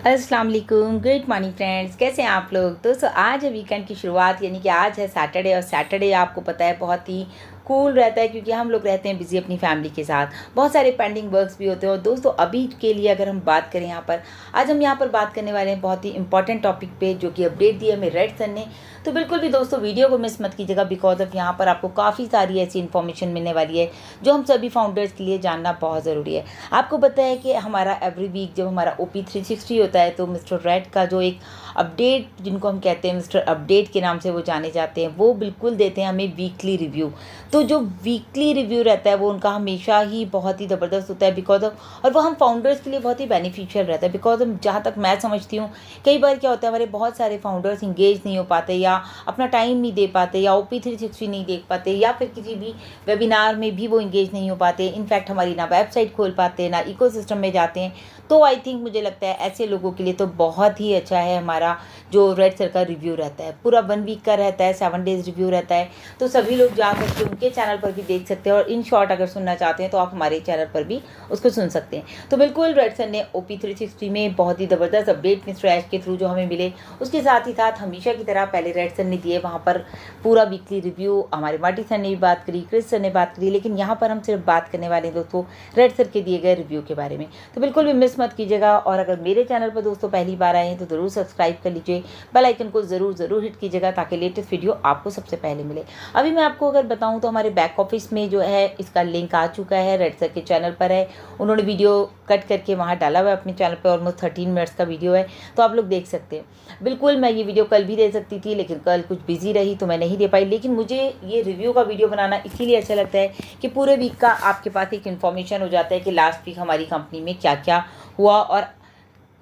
अस्सलाम वालेकुम, good morning friends. कैसे हैं आप लोग। दोस्तों आज है वीकेंड की शुरुआत, यानी कि आज है सैटरडे। और सैटरडे आपको पता है बहुत ही कूल रहता है, क्योंकि हम लोग रहते हैं बिजी अपनी फैमिली के साथ। बहुत सारे पेंडिंग वर्क्स भी होते हैं। और दोस्तों अभी के लिए अगर हम बात करें आज हम यहाँ पर बात करने वाले हैं बहुत ही इंपॉर्टेंट टॉपिक पे, जो कि अपडेट दी है हमें रेड सन ने। तो बिल्कुल भी दोस्तों वीडियो को मिस मत कीजिएगा, बिकॉज ऑफ यहाँ पर आपको काफ़ी सारी ऐसी इन्फॉर्मेशन मिलने वाली है जो हम सभी फाउंडर्स के लिए जानना बहुत ज़रूरी है। आपको पता है कि हमारा एवरी वीक जब हमारा OP360 होता है, तो मिस्टर रेड का जो एक अपडेट, जिनको हम कहते हैं मिस्टर अपडेट के नाम से वो जाने जाते हैं, वो बिल्कुल देते हैं हमें वीकली रिव्यू। तो जो वीकली रिव्यू रहता है वो उनका हमेशा ही बहुत ही ज़बरदस्त होता है, बिकॉज ऑफ, और वो हम फाउंडर्स के लिए बहुत ही बेनिफिशियल रहता है। बिकॉज हम, जहाँ तक मैं समझती हूँ, कई बार क्या होता है, हमारे बहुत सारे फाउंडर्स इंगेज नहीं हो पाते, या अपना टाइम नहीं दे पाते, या OP360 नहीं देख पाते, या फिर किसी भी वेबिनार में भी वो इंगेज नहीं हो पाते। इनफैक्ट हमारी ना वेबसाइट खोल पाते, ना इकोसिस्टम में जाते हैं। तो आई थिंक मुझे लगता है ऐसे लोगों के लिए तो बहुत ही अच्छा है हमारा जो रेड सर का रिव्यू रहता है। पूरा 1 वीक का रहता है, 7 डेज़ रिव्यू रहता है। तो सभी लोग जा करके उनके चैनल पर भी देख सकते हैं, और इन शॉर्ट अगर सुनना चाहते हैं तो आप हमारे चैनल पर भी उसको सुन सकते हैं। तो बिल्कुल रेड सर ने OP360 में बहुत ही ज़बरदस्त अपडेट मिस्टर ऐश के थ्रू जो हमें मिले, उसके साथ ही साथ हमेशा की तरह पहले रेड सर ने दिए वहाँ पर पूरा वीकली रिव्यू। हमारे मार्टी सर ने भी बात करी, क्रिस सर ने बात करी, लेकिन यहाँ पर हम सिर्फ बात करने वाले हैं दोस्तों रेड सर के दिए गए रिव्यू के बारे में। तो बिल्कुल भी मिस मत कीजिएगा। और अगर मेरे चैनल पर दोस्तों पहली बार आए हैं तो ज़रूर सब्सक्राइब कर लीजिए, बेल आइकन को ज़रूर हिट कीजिएगा, ताकि लेटेस्ट वीडियो आपको सबसे पहले मिले। अभी मैं आपको अगर बताऊं तो हमारे बैक ऑफिस में जो है इसका लिंक आ चुका है, रेड सर के चैनल पर है। उन्होंने वीडियो कट करके वहाँ डाला हुआ है अपने चैनल पर, ऑलमोस्ट 13 मिनट्स का वीडियो है, तो आप लोग देख सकते हैं। बिल्कुल मैं ये वीडियो कल भी दे सकती थी, लेकिन कल कुछ बिजी रही तो मैं नहीं दे पाई। लेकिन मुझे ये रिव्यू का वीडियो बनाना इसीलिए अच्छा लगता है कि पूरे वीक का आपके पास एक इन्फॉर्मेशन हो जाता है कि लास्ट वीक हमारी कंपनी में क्या क्या हुआ, और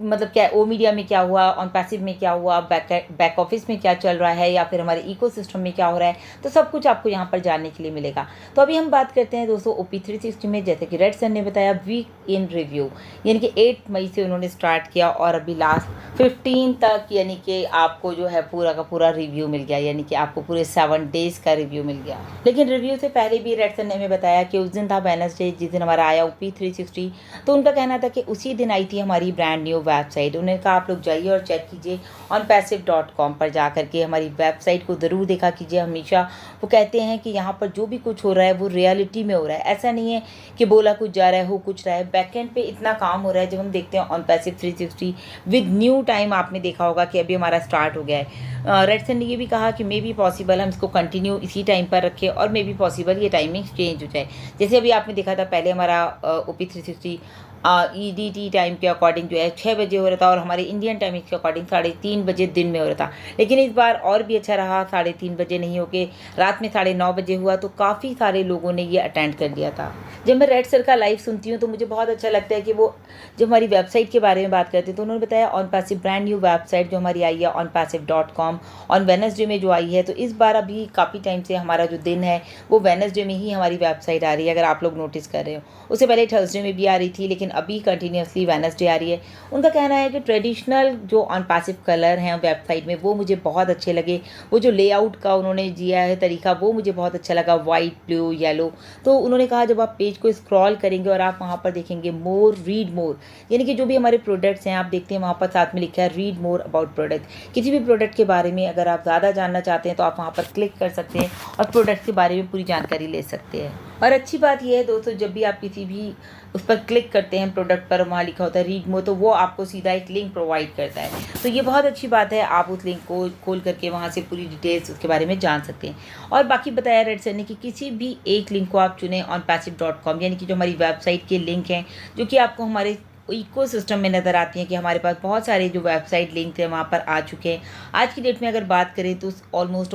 मतलब क्या ओ मीडिया में क्या हुआ, ऑन पैसिव में क्या हुआ, बैक ऑफिस में क्या चल रहा है, या फिर हमारे इकोसिस्टम में क्या हो रहा है। तो सब कुछ आपको यहाँ पर जानने के लिए मिलेगा। तो अभी हम बात करते हैं दोस्तों OP360 में। जैसे कि रेड सर ने बताया, वीक इन रिव्यू, यानी कि 8 मई से उन्होंने स्टार्ट किया, और अभी लास्ट 15 तक, यानी कि आपको जो है पूरा का पूरा रिव्यू मिल गया, यानी कि आपको पूरे 7 डेज़ का रिव्यू मिल गया। लेकिन रिव्यू से पहले भी रेड सर ने हमें बताया कि उस दिन था वेडनेसडे, जिस दिन हमारा आया OP360। तो उनका कहना था कि उसी दिन आई थी हमारी ब्रांड न्यू वेबसाइट। उन्होंने कहा आप लोग जाइए और चेक कीजिए onpassive.com पर जा करके हमारी वेबसाइट को ज़रूर देखा कीजिए। हमेशा वो कहते हैं कि यहाँ पर जो भी कुछ हो रहा है वो रियलिटी में हो रहा है, ऐसा नहीं है कि बोला कुछ जा रहा है हो कुछ रहा है। बैकएंड पे इतना काम हो रहा है। जब हम देखते हैं OnPassive 360 विद न्यू टाइम, आपने देखा होगा कि अभी हमारा स्टार्ट हो गया है। रेड सर ने ये भी कहा कि मे बी पॉसिबल हम इसको कंटिन्यू इसी टाइम पर रखें, और मे बी पॉसिबल ये टाइमिंग चेंज हो जाए। जैसे अभी आपने देखा था पहले हमारा OP360 EDT टाइम के अकॉर्डिंग जो है 6 बजे हो रहा था, और हमारे इंडियन टाइमिंग के अकॉर्डिंग 3:30 बजे दिन में हो रहा था। लेकिन इस बार और भी अच्छा रहा, 3:30 बजे नहीं होके रात में 9:30 बजे हुआ। तो काफ़ी सारे लोगों ने ये अटेंड कर लिया था। जब मैं रेड सर का लाइव सुनती हूँ तो मुझे बहुत अच्छा लगता है कि वो जब हमारी वेबसाइट के बारे में बात करते हैं तो उन्होंने बताया OnPassive ब्रांड न्यू वेबसाइट जो हमारी आई है onpassive.com ऑन वेडनेसडे में जो आई है। तो इस बार अभी काफ़ी टाइम से हमारा जो दिन है वो वेडनेसडे में ही हमारी वेबसाइट आ रही है, अगर आप लोग नोटिस कर रहे हो। उससे पहले थर्सडे में भी आ रही थी, लेकिन अभी कंटिन्यूसली वेडनेसडे आ रही है। उनका कहना है कि ट्रेडिशनल जो OnPassive कलर हैं वेबसाइट में वो मुझे बहुत अच्छे लगे। वो जो लेआउट का उन्होंने दिया है तरीका वो मुझे बहुत अच्छा लगा, वाइट, ब्लू, येलो। तो उन्होंने कहा जब आप पेज को स्क्रॉल करेंगे और आप वहाँ पर देखेंगे मोर, रीड मोर, यानी कि जो भी हमारे प्रोडक्ट्स हैं आप देखते हैं वहाँ पर साथ में लिखा है रीड मोर अबाउट प्रोडक्ट। किसी भी प्रोडक्ट के बारे में अगर आप ज़्यादा जानना चाहते हैं तो आप वहाँ पर क्लिक कर सकते हैं और प्रोडक्ट के बारे में पूरी जानकारी ले सकते हैं। और अच्छी बात यह है दोस्तों, जब भी आप किसी भी उस पर क्लिक करते हैं प्रोडक्ट पर, वहाँ लिखा होता है रीड मोर, तो वो आपको सीधा एक लिंक प्रोवाइड करता है। तो ये बहुत अच्छी बात है, आप उस लिंक को खोल करके वहाँ से पूरी डिटेल्स उसके बारे में जान सकते हैं। और बाकी बताया रेड सर ने कि किसी भी एक लिंक को आप चुनें onpassive.com, यानी कि जो हमारी वेबसाइट के लिंक हैं जो कि आपको हमारे इकोसिस्टम में नज़र आती हैं, कि हमारे पास बहुत सारे जो वेबसाइट लिंक हैं वहाँ पर आ चुके हैं। आज की डेट में अगर बात करें तो ऑलमोस्ट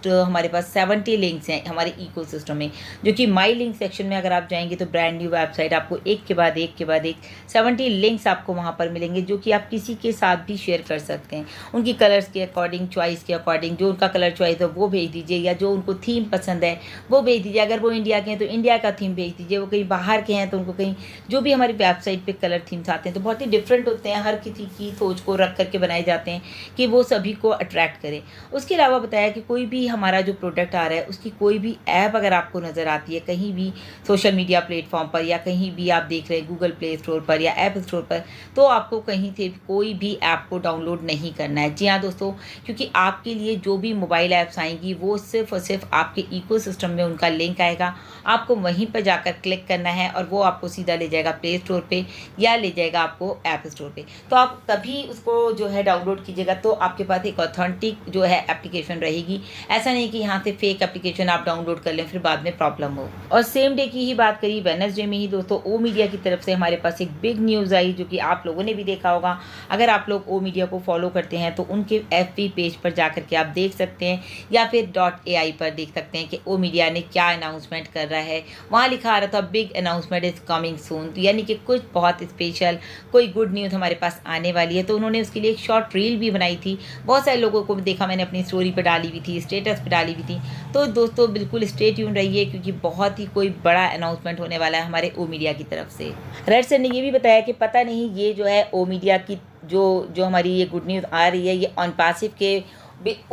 हमारे पास 70 लिंक्स हैं हमारे इकोसिस्टम में, जो कि माई लिंक सेक्शन में अगर आप जाएंगे तो ब्रांड न्यू वेबसाइट आपको एक के बाद एक 70 लिंक्स आपको वहाँ पर मिलेंगे, जो कि आप किसी के साथ भी शेयर कर सकते हैं। उनकी कलर्स के अकॉर्डिंग, चॉइस के अकॉर्डिंग, जो उनका कलर चॉइस है वो भेज दीजिए, या जो उनको थीम पसंद है वो भेज दीजिए। अगर वो इंडिया के हैं तो इंडिया का थीम भेज दीजिए, वो कहीं बाहर के हैं तो उनको कहीं जो भी हमारी वेबसाइट पर कलर थीम्स आते हैं तो बहुत ही डिफरेंट होते हैं, हर किसी की सोच को रख करके बनाए जाते हैं कि वो सभी को अट्रैक्ट करें। उसके अलावा बताया कि कोई भी हमारा जो प्रोडक्ट आ रहा है उसकी कोई भी ऐप अगर आपको नज़र आती है कहीं भी सोशल मीडिया प्लेटफॉर्म पर या कहीं भी आप देख रहे हैं गूगल प्ले स्टोर पर या ऐप स्टोर पर, तो आपको कहीं से कोई भी ऐप को डाउनलोड नहीं करना है। जी हाँ दोस्तों, क्योंकि आपके लिए जो भी मोबाइल ऐप्स आएंगी वो सिर्फ और सिर्फ आपके इकोसिस्टम में उनका लिंक आएगा, आपको वहीं पर जाकर क्लिक करना है और वो आपको सीधा ले जाएगा प्ले स्टोर पे या ले जाएगा आपको ऐप स्टोर पे। तो आप तभी उसको जो है डाउनलोड कीजिएगा तो आपके पास एक ऑथेंटिक जो है एप्लीकेशन रहेगी। ऐसा नहीं कि यहाँ से फेक एप्लीकेशन आप डाउनलोड कर लें फिर बाद में प्रॉब्लम हो। और सेम डे की ही बात करी, वेडनेसडे में ही दोस्तों ओ मीडिया की तरफ से हमारे पास एक बिग न्यूज़ आई जो कि आप लोगों ने भी देखा होगा। अगर आप लोग ओ मीडिया को फॉलो करते हैं तो उनके FB पेज पर जाकर के आप देख सकते हैं या फिर .ai पर देख सकते हैं कि ओ मीडिया ने क्या अनाउंसमेंट कर रहा है। वहाँ लिखा आ रहा था big announcement is coming soon, तो यानी कि कुछ बहुत स्पेशल कोई गुड न्यूज़ हमारे पास आने वाली है। तो उन्होंने उसके लिए एक शॉर्ट रील भी बनाई थी, बहुत सारे लोगों को देखा मैंने अपनी स्टोरी पर डाली हुई थी, स्टेटस पर डाली हुई थी। तो दोस्तों बिल्कुल स्टे ट्यून रहिए क्योंकि बहुत ही कोई बड़ा अनाउंसमेंट होने वाला है हमारे ओ मीडिया की तरफ से। रेड सर ने ये भी बताया कि पता नहीं ये जो है ओ मीडिया की जो हमारी ये गुड न्यूज़ आ रही है ये ऑन पैसिव के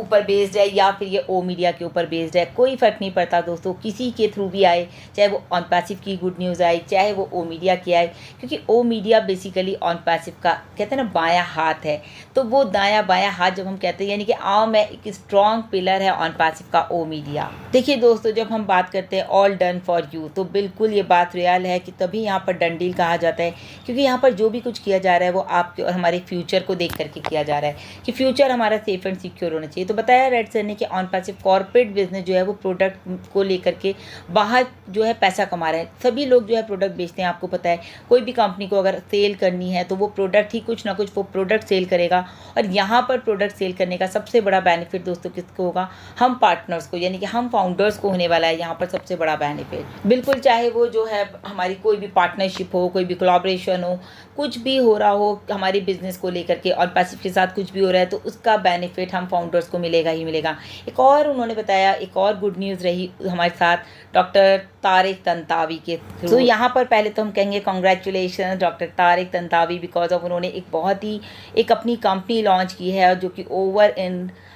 ऊपर बेस्ड है या फिर ये ओ मीडिया के ऊपर बेस्ड है, कोई फ़र्क नहीं पड़ता दोस्तों, किसी के थ्रू भी आए, चाहे वो ऑन पैसिव की गुड न्यूज़ आए चाहे वो ओ मीडिया की आए, क्योंकि ओ मीडिया बेसिकली ऑन पैसिव का कहते हैं ना बायां हाथ है। तो वो दायां बायां हाथ जब हम कहते हैं यानी कि आम में एक स्ट्रॉन्ग पिलर है ऑन पैसिव का ओ मीडिया। देखिए दोस्तों, जब हम बात करते हैं ऑल डन फॉर यू तो बिल्कुल ये बात रियल है कि तभी यहाँ पर डन डील कहा जाता है, क्योंकि यहाँ पर जो भी कुछ किया जा रहा है वो आपके और हमारे फ्यूचर को देख करके किया जा रहा है कि फ्यूचर हमारा सेफ एंड सिक्योर होना चाहिए। तो बताया रेड सर ने कि ऑन पैसिव कॉर्पोरेट बिजनेस जो है वो प्रोडक्ट को लेकर के बाहर जो है पैसा कमा रहे हैं। सभी लोग जो है प्रोडक्ट बेचते हैं, आपको पता है कोई भी कंपनी को अगर सेल करनी है तो वो प्रोडक्ट ही कुछ ना कुछ वो प्रोडक्ट सेल करेगा। और यहाँ पर प्रोडक्ट सेल करने का सबसे बड़ा बेनिफिट दोस्तों किसको होगा? हम पार्टनर्स को, यानी कि हम फाउंडर्स को होने वाला है यहाँ पर सबसे बड़ा बेनिफिट। बिल्कुल, चाहे वो जो है हमारी कोई भी पार्टनरशिप हो, कोई भी कोलैबोरेशन हो, कुछ भी हो रहा हो हमारी बिजनेस को लेकर के और पैसिव के साथ कुछ भी हो रहा है तो उसका बेनिफिट हम फाउंडर्स को मिलेगा ही मिलेगा। एक और उन्होंने बताया, एक और गुड न्यूज़ रही हमारे साथ डॉक्टर तारिक तंतावी के थ्रू। तो यहाँ पर पहले तो हम कहेंगे congratulation doctor Tariq Tantawi, because of उन्होंने एक बहुत ही एक अपनी कंपनी लॉन्च की है जो कि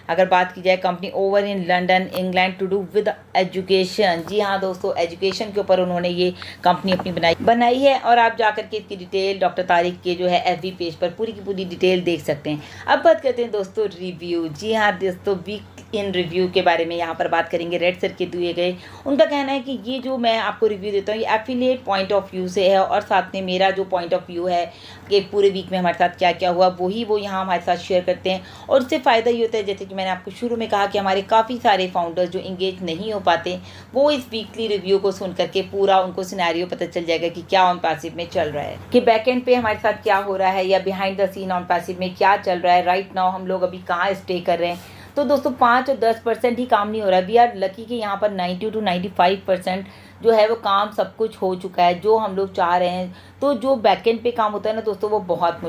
अगर बात की जाए company over in London England to do with education. जी हाँ दोस्तों, एजुकेशन के ऊपर उन्होंने ये कंपनी अपनी बनाई है और आप जाकर के इसकी डिटेल डॉक्टर तारिक के जो है FB पेज पर पूरी की पूरी डिटेल देख सकते हैं। अब बात करते हैं दोस्तों रिव्यू। जी हाँ दोस्तों, वीक इन रिव्यू के बारे में यहाँ पर बात करेंगे। रेड सर के दिए गए उनका कहना है कि ये जो मैं आपको रिव्यू देता हूँ ये एफिलिएट पॉइंट ऑफ व्यू से है और साथ में मेरा जो पॉइंट ऑफ व्यू है कि पूरे वीक में हमारे साथ क्या क्या हुआ वही वो यहाँ हमारे साथ शेयर करते हैं। और उससे फ़ायदा ये होता है, जैसे कि मैंने आपको शुरू में कहा कि हमारे काफ़ी सारे फाउंडर्स जो इंगेज नहीं हो पाते वो इस वीकली रिव्यू को सुन करके पूरा उनको सिनेरियो पता चल जाएगा कि क्या ऑन पैसिव में चल रहा है, कि बैकएंड पे हमारे साथ क्या हो रहा है या behind the scene on passive में क्या चल रहा है, राइट नाउ हम लोग अभी कहाँ स्टे कर रहे हैं। तो दोस्तों 5 और 10% ही काम नहीं हो रहा है। वी आर लकी कि यहाँ पर 90 to 95% जो है वो काम सब कुछ हो चुका है जो हम लोग चाह रहे हैं। तो जो बैकएंड पे काम होता है ना दोस्तों वो बहुत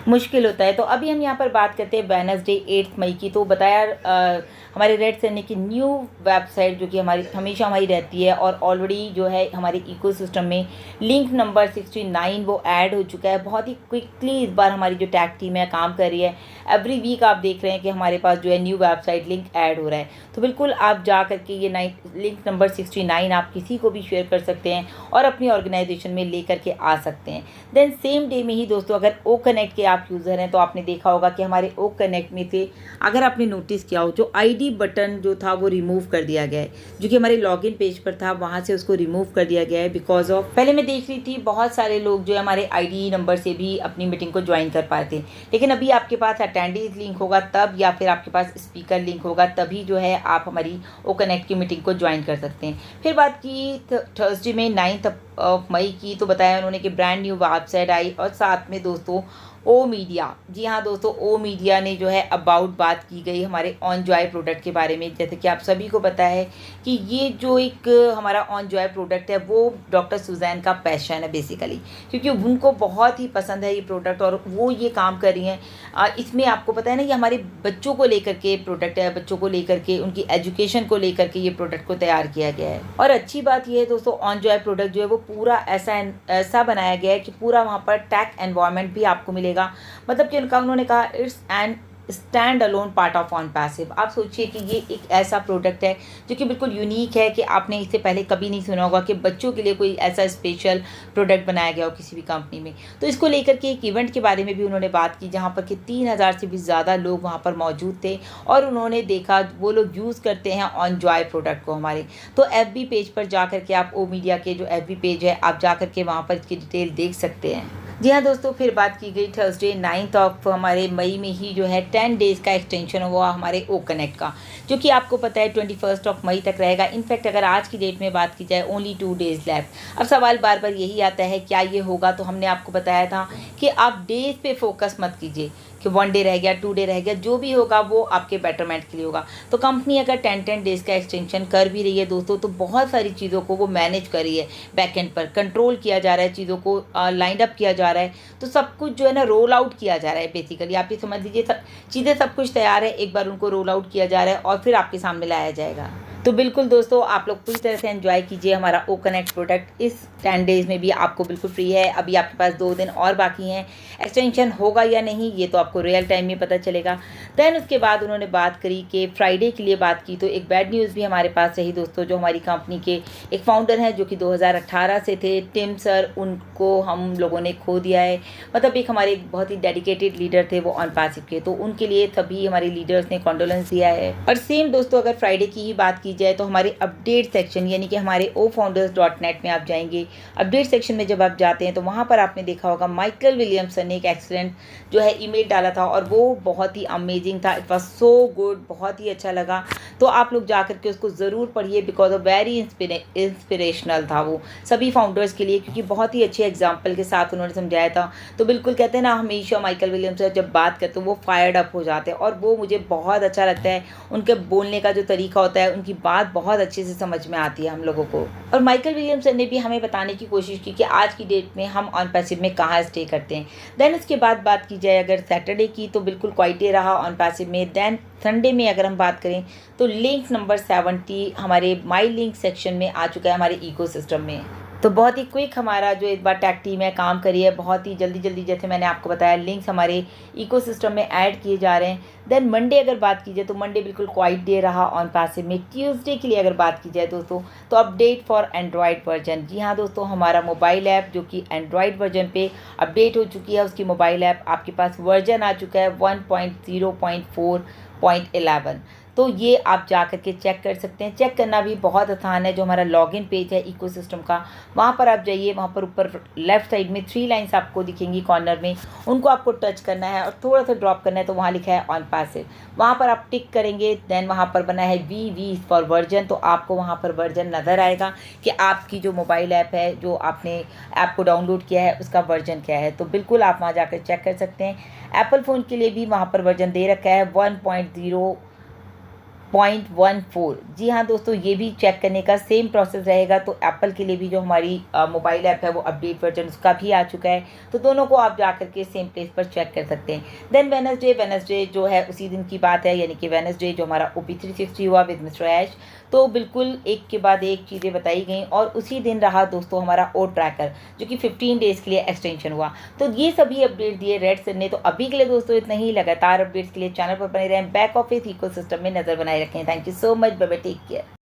मुश्किल होता है। तो अभी हम यहाँ पर बात करते हैं वेडनेसडे 8 मई की। तो बताया हमारे रेड सर ने कि न्यू वेबसाइट जो कि हमेशा हमारी रहती है और ऑलरेडी जो है हमारे इकोसिस्टम में लिंक नंबर 69 वो ऐड हो चुका है। बहुत ही क्विकली इस बार हमारी जो टैग टीम है काम कर रही है। एवरी वीक आप देख रहे हैं कि हमारे पास जो है न्यू वेबसाइट लिंक ऐड हो रहा है। तो बिल्कुल आप जा करके ये लिंक नंबर 69 आप किसी को भी शेयर कर सकते हैं और अपनी ऑर्गेनाइजेशन में ले करके आ सकते हैं। देन सेम डे में ही दोस्तों अगर ओ कनेक्ट के आप यूज़र हैं तो आपने देखा होगा कि हमारे ओ कनेक्ट में से अगर आपने नोटिस किया हो जो ID बटन जो था वो रिमूव कर दिया गया है, जो कि हमारे लॉगिन पेज पर था वहाँ से उसको रिमूव कर दिया गया है। बिकॉज ऑफ पहले मैं देख रही थी बहुत सारे लोग जो है हमारे ID नंबर से भी अपनी मीटिंग को ज्वाइन कर पाए थे, लेकिन अभी आपके पास अटेंडेंस लिंक होगा तब या फिर आपके पास स्पीकर लिंक होगा तभी जो है आप हमारी ओ कनेक्ट की मीटिंग को ज्वाइन कर सकते हैं। फिर बात की थर्सडे में 9 मई की। तो बताया उन्होंने कि ब्रांड न्यू वेबसाइट आई और साथ में दोस्तों ओ मीडिया। जी हाँ दोस्तों, ओ मीडिया ने जो है अबाउट बात की गई हमारे ऑन जॉय प्रोडक्ट के बारे में। जैसे कि आप सभी को पता है कि ये जो एक हमारा ऑन जॉय प्रोडक्ट है वो डॉक्टर सुजैन का पैशन है बेसिकली, क्योंकि उनको बहुत ही पसंद है ये प्रोडक्ट और वो ये काम कर रही हैं। इसमें आपको पता है ना, ये हमारे बच्चों को लेकर के प्रोडक्ट है, बच्चों को लेकर के उनकी एजुकेशन को लेकर के ये प्रोडक्ट को तैयार किया गया है। और अच्छी बात ये है दोस्तों, ऑन जॉय प्रोडक्ट जो है वो पूरा ऐसा बनाया गया है कि पूरा वहाँ पर टैक एनवायरनमेंट भी आपको मिलेगा। मतलब कि उन्होंने कहा it's an stand alone part of on passive. आप सोचिए कि ये एक ऐसा प्रोडक्ट है जो कि बिल्कुल यूनिक है कि आपने इससे पहले कभी नहीं सुना होगा कि बच्चों के लिए कोई ऐसा स्पेशल प्रोडक्ट बनाया गया हो किसी भी कंपनी में। तो इसको लेकर के एक इवेंट के बारे में भी उन्होंने बात की, जहाँ पर कि 3000 से भी ज़्यादा लोग वहाँ पर मौजूद थे और उन्होंने देखा वो लोग यूज़ करते हैं ऑन जॉय प्रोडक्ट को हमारे। तो FB पेज पर जा कर के आप ओ मीडिया के जो FB पेज है आप जा कर के वहाँ पर इसकी डिटेल देख सकते हैं। जी हाँ दोस्तों, फिर बात की गई थर्सडे 9 हमारे मई में ही जो है 10 डेज़ का एक्सटेंशन हुआ हमारे ओ कनेक्ट का, जो कि आपको पता है 21 मई तक रहेगा। इनफैक्ट अगर आज की डेट में बात की जाए ओनली 2 डेज़ लेफ्ट। अब सवाल बार बार यही आता है क्या ये होगा, तो हमने आपको बताया था कि आप डेज पे फोकस मत कीजिए कि 1 डे रह गया 2 डे रह गया, जो भी होगा वो आपके बेटरमेंट के लिए होगा। तो कंपनी अगर 10 डेज़ का एक्सटेंशन कर भी रही है दोस्तों, तो बहुत सारी चीज़ों को वो मैनेज कर रही है, बैकएंड पर कंट्रोल किया जा रहा है, चीज़ों को लाइन अप किया जा रहा है। तो सब कुछ जो है ना रोल आउट किया जा रहा है। बेसिकली आप ये समझ लीजिए चीज़ें सब कुछ तैयार है, एक बार उनको रोल आउट किया जा रहा है और फिर आपके सामने लाया जाएगा। तो बिल्कुल दोस्तों, आप लोग पूरी तरह से एंजॉय कीजिए हमारा ओ कनेक्ट प्रोडक्ट। इस 10 डेज़ में भी आपको बिल्कुल फ्री है। अभी आपके पास 2 दिन और बाकी हैं। एक्सटेंशन होगा या नहीं ये तो आपको रियल टाइम में पता चलेगा। दैन उसके बाद उन्होंने बात करी कि फ्राइडे के लिए बात की, तो एक बैड न्यूज़ भी हमारे पास रही दोस्तों। जो हमारी कंपनी के एक फाउंडर हैं जो कि 2018 से थे, टिम सर, उनको हम लोगों ने खो दिया है। मतलब एक हमारे बहुत ही डेडिकेटेड लीडर थे वो ऑन पैसिव के, तो उनके लिए सभी हमारे लीडर्स ने कॉन्डोलेंस दिया है। और सेम दोस्तों, अगर फ्राइडे की ही बात की जाए तो हमारे अपडेट सेक्शन यानी कि हमारे ofounders.net में आप जाएंगे। अपडेट सेक्शन में जब आप जाते हैं तो वहाँ पर आपने देखा होगा माइकल विलियमसन ने एक एक्सीलेंट जो है ईमेल डाला था और वो बहुत ही अमेजिंग था। इट वॉज सो गुड, बहुत ही अच्छा लगा। तो आप लोग जा करके उसको ज़रूर पढ़िए बिकॉज ऑफ वेरी इंस्पिरेशनल था वो सभी फाउंडर्स के लिए, क्योंकि बहुत ही अच्छे एग्जाम्पल के साथ उन्होंने समझाया था। तो बिल्कुल कहते हैं ना, हमेशा माइकल विलियमसन जब बात करते हैं वो फायर्ड अप हो जाते हैं और वो मुझे बहुत अच्छा लगता है। उनके बोलने का जो तरीका होता है, उनकी बात बहुत अच्छे से समझ में आती है हम लोगों को। और माइकल विलियमसन ने भी हमें बताने की कोशिश की कि आज की डेट में हम ऑन पैसिव में कहाँ स्टे करते हैं। देन उसके बाद बात की जाए अगर सैटरडे की, तो बिल्कुल क्वाइट डे रहा ऑन पैसिव में। देन संडे में अगर हम बात करें तो लिंक नंबर 70 हमारे माई लिंक सेक्शन में आ चुका है हमारे इकोसिस्टम में। तो बहुत ही क्विक हमारा जो एक बार टैग टीम है काम करी है, बहुत ही जल्दी जैसे मैंने आपको बताया लिंक्स हमारे इकोसिस्टम में ऐड किए जा रहे हैं। देन मंडे अगर बात की जाए तो मंडे बिल्कुल क्वाइट डे रहा ऑन पैसिव में। ट्यूसडे के लिए अगर बात की जाए दोस्तों तो अपडेट फॉर एंड्रॉयड वर्जन। जी हाँ दोस्तों, हमारा मोबाइल ऐप जो कि एंड्रॉयड वर्जन पे अपडेट हो चुकी है, उसकी मोबाइल ऐप आपके पास वर्जन आ चुका है 1.0.4.11। तो ये आप जा कर के चेक कर सकते हैं। चेक करना भी बहुत आसान है। जो हमारा लॉगिन पेज है इकोसिस्टम का, वहाँ पर आप जाइए, वहाँ पर ऊपर लेफ्ट साइड में 3 लाइन्स आपको दिखेंगी कॉर्नर में, उनको आपको टच करना है और थोड़ा सा ड्रॉप करना है तो वहाँ लिखा है ऑन पैसिव, वहाँ पर आप टिक करेंगे। देन वहाँ पर बना है वी फॉर वर्जन, तो आपको वहाँ पर वर्जन नज़र आएगा कि आपकी जो मोबाइल ऐप है, जो आपने ऐप को डाउनलोड किया है, उसका वर्जन क्या है। तो बिल्कुल आप वहाँ जाकर चेक कर सकते हैं। एप्पल फ़ोन के लिए भी वहाँ पर वर्जन दे रखा है 1.0.14। जी हाँ दोस्तों, ये भी चेक करने का सेम प्रोसेस रहेगा। तो एप्पल के लिए भी जो हमारी मोबाइल ऐप है वो अपडेट वर्जन उसका भी आ चुका है। तो दोनों को आप जा करके सेम प्लेस पर चेक कर सकते हैं। देन वेनसडे जो है उसी दिन की बात है, यानी कि वेनसडे जो हमारा OP360 हुआ विद मिस्टर ऐश। तो बिल्कुल एक के बाद एक चीज़ें बताई गई और उसी दिन रहा दोस्तों हमारा ओ ट्रैकर जो कि 15 डेज़ के लिए एक्सटेंशन हुआ। तो ये सभी अपडेट दिए रेड सर ने। तो अभी के लिए दोस्तों इतना ही। लगातार अपडेट्स के लिए चैनल पर बने रहें, बैक ऑफिस इकोसिस्टम में नज़र बनाए रखें। Thank you so much, bye bye, take care.